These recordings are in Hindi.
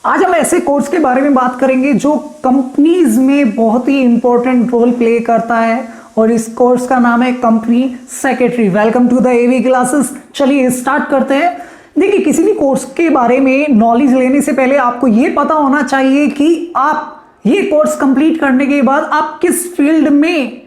आज हम ऐसे कोर्स के बारे में बात करेंगे जो कंपनीज में बहुत ही इंपॉर्टेंट रोल प्ले करता है और इस कोर्स का नाम है company secretary. Welcome to the AV classes. चलिए स्टार्ट करते हैं। देखिए, किसी भी कोर्स के बारे में नॉलेज लेने से पहले आपको यह पता होना चाहिए कि आप ये कोर्स कंप्लीट करने के बाद आप किस फील्ड में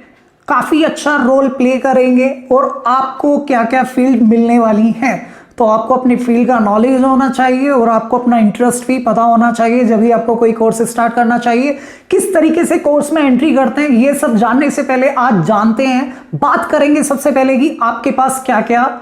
काफी अच्छा रोल प्ले करेंगे और आपको क्या क्या फील्ड मिलने वाली है। तो आपको अपनी फील्ड का नॉलेज होना चाहिए और आपको अपना इंटरेस्ट भी पता होना चाहिए जब भी आपको कोई कोर्स स्टार्ट करना चाहिए। किस तरीके से कोर्स में एंट्री करते हैं ये सब जानने से पहले आज जानते हैं, बात करेंगे सबसे पहले कि आपके पास क्या क्या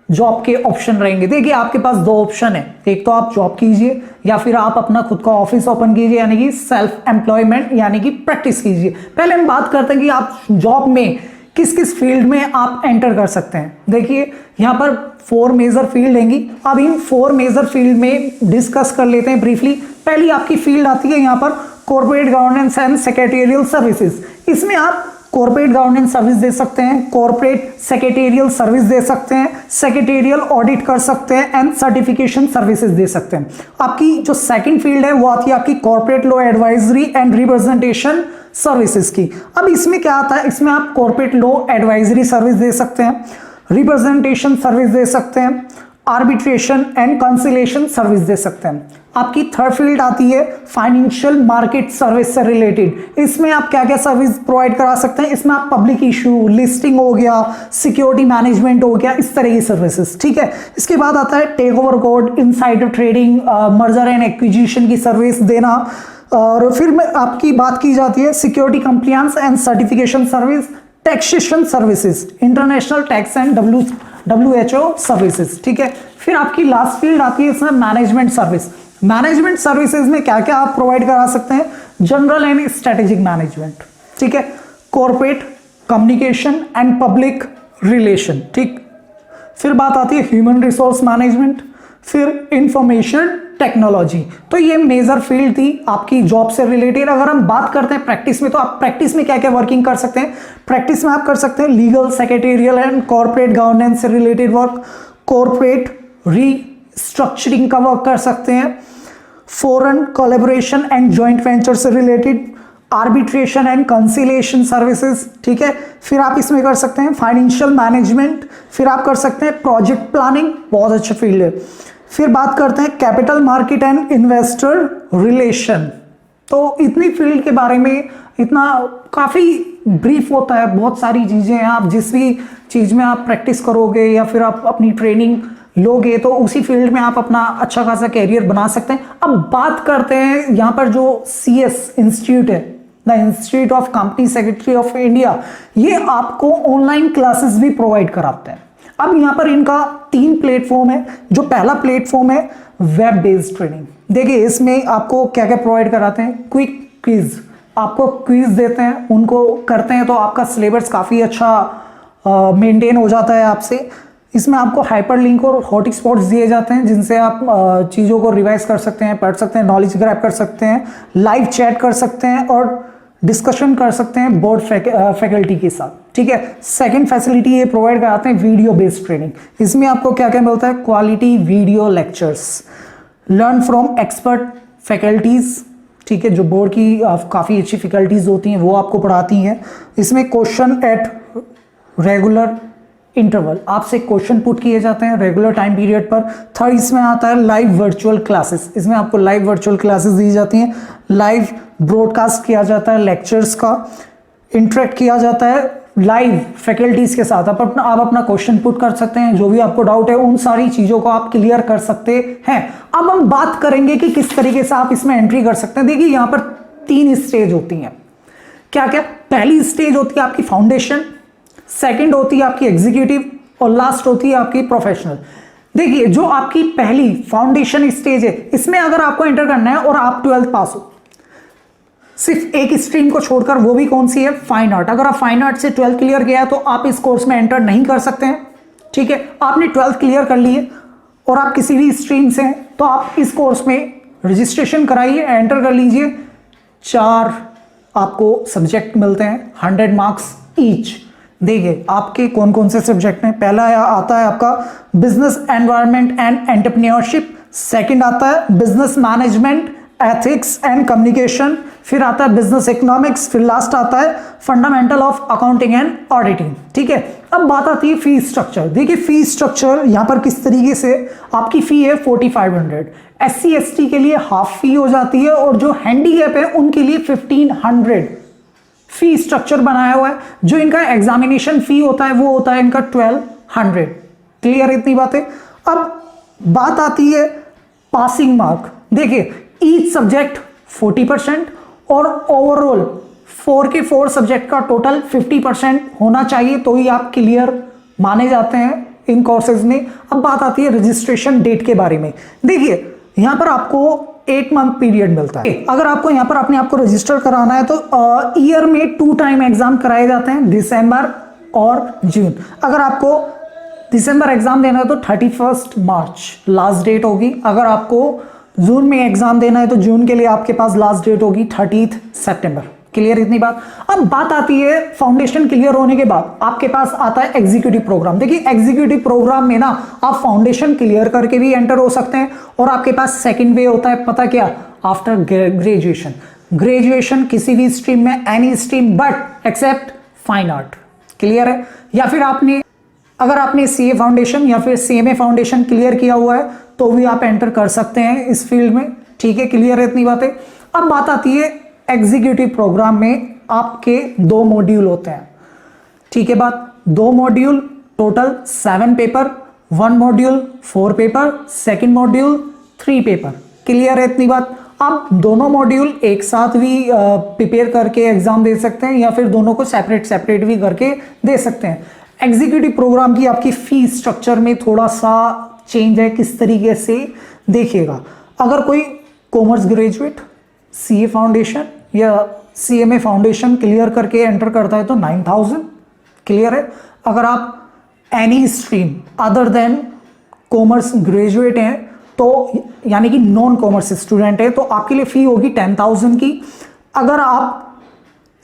जॉब के ऑप्शन रहेंगे। देखिए, आपके पास दो ऑप्शन है, एक तो आप जॉब कीजिए या फिर आप अपना खुद का ऑफिस ओपन कीजिए, यानी कि सेल्फ एम्प्लॉयमेंट यानी कि प्रैक्टिस कीजिए। पहले हम बात करते हैं कि आप जॉब में किस किस फील्ड में आप एंटर कर सकते हैं। देखिए, यहां पर 4 मेजर फील्ड रहेंगी। अब इन 4 मेजर फील्ड में डिस्कस कर लेते हैं ब्रीफली। पहली आपकी फील्ड आती है यहां पर corporate governance and secretarial services. इसमें आप कॉर्पोरेट गवर्नेंस सर्विस दे सकते हैं, कॉर्पोरेट सेक्रेटेरियल सर्विस दे सकते हैं, सेक्रेटेरियल ऑडिट कर सकते हैं एंड सर्टिफिकेशन सर्विसेज दे सकते हैं। आपकी जो सेकंड फील्ड है वो आती है आपकी corporate law advisory and representation services की। अब इसमें क्या आता है, इसमें आप कॉर्पोरेट लॉ एडवाइजरी सर्विस दे सकते हैं, रिप्रेजेंटेशन सर्विस दे सकते हैं, आर्बिट्रेशन एंड कंसिलेशन सर्विस दे सकते हैं। आपकी थर्ड फील्ड आती है फाइनेंशियल मार्केट सर्विस से रिलेटेड। इसमें आप क्या क्या सर्विस प्रोवाइड करा सकते हैं, इसमें आप पब्लिक इशू, लिस्टिंग हो गया, सिक्योरिटी मैनेजमेंट हो गया, इस तरह की सर्विसेज। ठीक है। इसके बाद आता है take over code, insider trading, merger and acquisition की सर्विस देना। और फिर में आपकी बात की जाती है security compliance and certification service, taxation services, international tax and WHO services. ठीक है। फिर आपकी लास्ट फील्ड आती है इसमें मैनेजमेंट सर्विस। मैनेजमेंट सर्विसेज में क्या क्या आप प्रोवाइड करा सकते हैं, जनरल एंड स्ट्रेटेजिक मैनेजमेंट, ठीक है, corporate communication and public relation. ठीक। फिर बात आती है ह्यूमन रिसोर्स मैनेजमेंट, फिर इंफॉर्मेशन टेक्नोलॉजी। तो ये मेजर फील्ड थी आपकी जॉब से रिलेटेड। अगर हम बात करते हैं प्रैक्टिस में, तो आप प्रैक्टिस में क्या क्या वर्किंग कर सकते हैं। प्रैक्टिस में आप कर सकते हैं legal, secretarial and corporate governance से रिलेटेड वर्क, कॉर्पोरेट रीस्ट्रक्चरिंग का वर्क कर सकते हैं, foreign collaboration and joint venture से related, arbitration and conciliation services. ठीक है। फिर आप इसमें कर सकते हैं फाइनेंशियल मैनेजमेंट, फिर आप कर सकते हैं प्रोजेक्ट प्लानिंग, बहुत अच्छा फील्ड है। फिर बात करते हैं capital market and investor relation. तो इतनी फील्ड के बारे में इतना काफी ब्रीफ होता है, बहुत सारी चीजें हैं। आप जिस भी चीज में आप प्रैक्टिस करोगे या फिर आप अपनी ट्रेनिंग लोगे तो उसी फील्ड में आप अपना अच्छा खासा कैरियर बना सकते हैं। अब बात करते हैं यहाँ पर जो CS इंस्टीट्यूट है, the institute of company secretary of India, ये आपको ऑनलाइन क्लासेस भी प्रोवाइड कराते हैं। अब यहाँ पर इनका 3 प्लेटफॉर्म है। जो पहला प्लेटफॉर्म है वेब बेस्ड ट्रेनिंग। देखिए, इसमें आपको क्या क्या प्रोवाइड कराते हैं, क्विक क्विज, आपको क्विज देते हैं, उनको करते हैं तो आपका सिलेबस काफ़ी अच्छा मेंटेन हो जाता है आपसे। इसमें आपको हाइपर लिंक और हॉट स्पॉट्स दिए जाते हैं जिनसे आप चीज़ों को रिवाइज कर सकते हैं, पढ़ सकते हैं, नॉलेज ग्रैब कर सकते हैं, लाइव चैट कर सकते हैं और डिस्कशन कर सकते हैं बोर्ड फैकल्टी के साथ। ठीक है। सेकंड फैसिलिटी ये प्रोवाइड कराते हैं वीडियो बेस्ड ट्रेनिंग। इसमें आपको क्या क्या मिलता है, quality video lectures, learn from expert faculties. ठीक है। जो बोर्ड की काफ़ी अच्छी फैकल्टीज होती हैं वो आपको पढ़ाती हैं। इसमें क्वेश्चन एट रेगुलर इंटरवल, आपसे क्वेश्चन पुट किए जाते हैं रेगुलर टाइम पीरियड पर। थर्ड इसमें आता है लाइव वर्चुअल क्लासेस। इसमें आपको लाइव वर्चुअल क्लासेस दी जाती हैं, लाइव ब्रॉडकास्ट किया जाता है लेक्चर्स का, इंटरेक्ट किया जाता है लाइव फैकल्टीज के साथ। आप अपना क्वेश्चन पुट कर सकते हैं, जो भी आपको डाउट है उन सारी चीज़ों को आप क्लियर कर सकते हैं। अब हम बात करेंगे कि किस तरीके से आप इसमें एंट्री कर सकते हैं। देखिए, यहाँ पर 3 स्टेज होती हैं। क्या क्या, पहली स्टेज होती है आपकी फाउंडेशन, सेकंड होती है आपकी एग्जीक्यूटिव और लास्ट होती है आपकी प्रोफेशनल। देखिए, जो आपकी पहली फाउंडेशन स्टेज है, इसमें अगर आपको एंटर करना है और आप 12th पास हो, सिर्फ एक स्ट्रीम को छोड़कर, वो भी कौन सी है, फाइन आर्ट। अगर आप फाइन आर्ट से 12th क्लियर किया है तो आप इस कोर्स में एंटर नहीं कर सकते हैं। ठीक है। आपने 12th क्लियर कर ली है और आप किसी भी स्ट्रीम से हैं तो आप इस कोर्स में रजिस्ट्रेशन कराइए, एंटर कर लीजिए। 4 आपको सब्जेक्ट मिलते हैं, 100 मार्क्स ईच। देखिए, आपके कौन कौन से सब्जेक्ट हैं। पहला आता है आपका business environment and entrepreneurship, second आता है business management, ethics and communication, फिर आता है बिजनेस इकोनॉमिक्स, फिर लास्ट आता है fundamental of accounting and auditing. ठीक है, अब बात आती है फी स्ट्रक्चर। देखिए फी स्ट्रक्चर यहां पर किस तरीके से, आपकी फी है 4500, SC ST के लिए हाफ फी हो जाती है और जो हैंडीकैप है उनके लिए 1500 फी स्ट्रक्चर बनाया हुआ है। जो इनका एग्जामिनेशन फी होता है वो होता है इनका 1200। क्लियर इतनी बातें। अब बात आती है पासिंग मार्क। देखिए ईच सब्जेक्ट 40% और ओवरऑल 4 के 4 सब्जेक्ट का टोटल 50% होना चाहिए, तो ही आप क्लियर माने जाते हैं इन कोर्सेज में। अब बात आती है रजिस्ट्रेशन डेट के बारे में। देखिए यहां पर आपको 8 मंथ पीरियड मिलता है। अगर आपको यहां पर अपने आप को रजिस्टर कराना है तो ईयर में 2 टाइम एग्जाम कराए जाते हैं, दिसंबर और जून। अगर आपको दिसंबर एग्जाम देना है तो 31 मार्च लास्ट डेट होगी। अगर आपको जून में एग्जाम देना है तो जून के लिए आपके पास लास्ट डेट होगी 30 सितंबर। क्लियर इतनी बात। अब बात आती है फाउंडेशन क्लियर होने के बाद आपके पास आता है एग्जीक्यूटिव प्रोग्राम। देखिए एग्जीक्यूटिव प्रोग्राम में ना आप फाउंडेशन क्लियर करके भी एंटर हो सकते हैं और आपके पास सेकंड वे होता है, पता क्या, आफ्टर ग्रेजुएशन। ग्रेजुएशन किसी भी स्ट्रीम में, any stream but except fine art. Clear है। या फिर अगर आपने सीए फाउंडेशन या फिर सीएमए फाउंडेशन क्लियर किया हुआ है तो भी आप एंटर कर सकते हैं इस फील्ड में। ठीक है, क्लियर है इतनी बातें। अब बात आती है एग्जीक्यूटिव प्रोग्राम में आपके 2 मॉड्यूल होते हैं। ठीक है बात, 2 module, total 7 paper, 1 module 4 paper, second module 3 paper. Clear है इतनी बात। आप दोनों मॉड्यूल एक साथ भी प्रिपेयर करके एग्जाम दे सकते हैं या फिर दोनों को सेपरेट भी करके दे सकते हैं। एग्जीक्यूटिव प्रोग्राम की आपकी फी स्ट्रक्चर में थोड़ा सा चेंज है। किस तरीके से, देखिएगा, अगर कोई कॉमर्स ग्रेजुएट सीए फाउंडेशन या सीएमए फाउंडेशन क्लियर करके एंटर करता है तो 9000। क्लियर है। अगर आप any stream other than commerce graduate हैं तो यानी कि नॉन कॉमर्स स्टूडेंट है तो आपके लिए फी होगी 10,000 की। अगर आप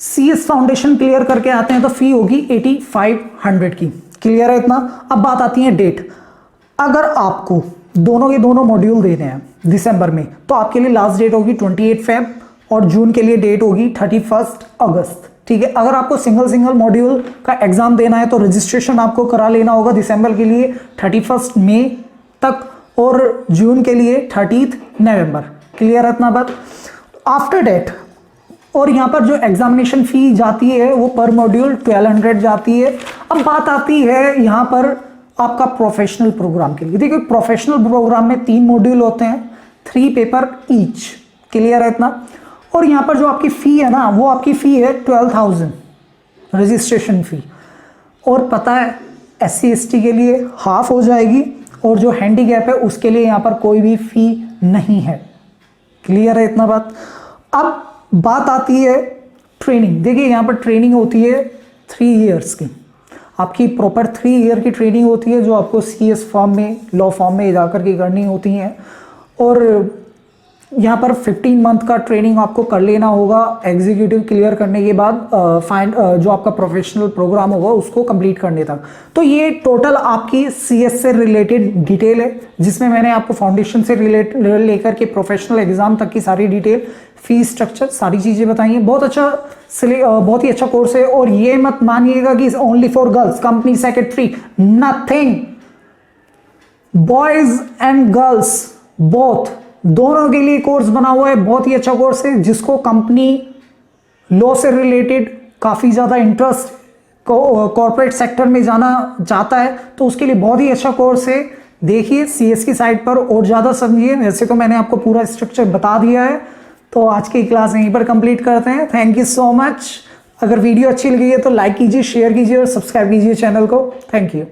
सीएस फाउंडेशन क्लियर करके आते हैं तो फी होगी 8500 की। क्लियर है इतना। अब बात आती है डेट। अगर आपको दोनों के दोनों मॉड्यूल देने हैं दिसंबर में तो आपके लिए लास्ट डेट होगी 28 फेब और जून के लिए डेट होगी 31 अगस्त। ठीक है। अगर आपको सिंगल मॉड्यूल का एग्जाम देना है तो रजिस्ट्रेशन आपको करा लेना होगा दिसंबर के लिए 31 मई तक और जून के लिए 30 नवंबर। क्लियर है इतना बात। आफ्टर डेट और यहाँ पर जो एग्जामिनेशन फी जाती है वो पर मॉड्यूल 1200 जाती है। अब बात आती है यहाँ पर आपका प्रोफेशनल प्रोग्राम के लिए। देखिए प्रोफेशनल प्रोग्राम में 3 मॉड्यूल होते हैं, 3 पेपर ईच। क्लियर है इतना। और यहाँ पर जो आपकी फ़ी है ना वो आपकी फ़ी है 12,000 रजिस्ट्रेशन फ़ी। और पता है SC ST के लिए हाफ हो जाएगी और जो हैंडीकैप है उसके लिए यहाँ पर कोई भी फ़ी नहीं है। क्लियर है इतना बात। अब बात आती है ट्रेनिंग। देखिए यहाँ पर ट्रेनिंग होती है 3 इयर्स की। आपकी प्रॉपर 3 ईयर की ट्रेनिंग होती है जो आपको CS फॉर्म में, लॉ फॉर्म में जाकर के करनी होती हैं। और यहाँ पर 15 मंथ का ट्रेनिंग आपको कर लेना होगा एग्जीक्यूटिव क्लियर करने के बाद जो आपका प्रोफेशनल प्रोग्राम होगा उसको कंप्लीट करने तक। तो ये टोटल आपकी CS से रिलेटेड डिटेल है जिसमें मैंने आपको फाउंडेशन से लेकर के प्रोफेशनल एग्जाम तक की सारी डिटेल, फी स्ट्रक्चर, सारी चीज़ें बताई हैं। बहुत ही अच्छा कोर्स है। और ये मत मानिएगा कि only for girls, company secretary, nothing, boys and girls both, दोनों के लिए कोर्स बना हुआ है। बहुत ही अच्छा कोर्स है जिसको कंपनी लॉ से रिलेटेड काफ़ी ज़्यादा इंटरेस्ट, कॉर्पोरेट सेक्टर में जाना चाहता है तो उसके लिए बहुत ही अच्छा कोर्स है। देखिए CS की साइट पर और ज़्यादा समझिए। वैसे तो मैंने आपको पूरा स्ट्रक्चर बता दिया है। तो आज की क्लास यहीं पर कंप्लीट करते हैं। Thank you so much. अगर वीडियो अच्छी लगी है तो लाइक कीजिए, शेयर कीजिए और सब्सक्राइब कीजिए चैनल को। Thank you.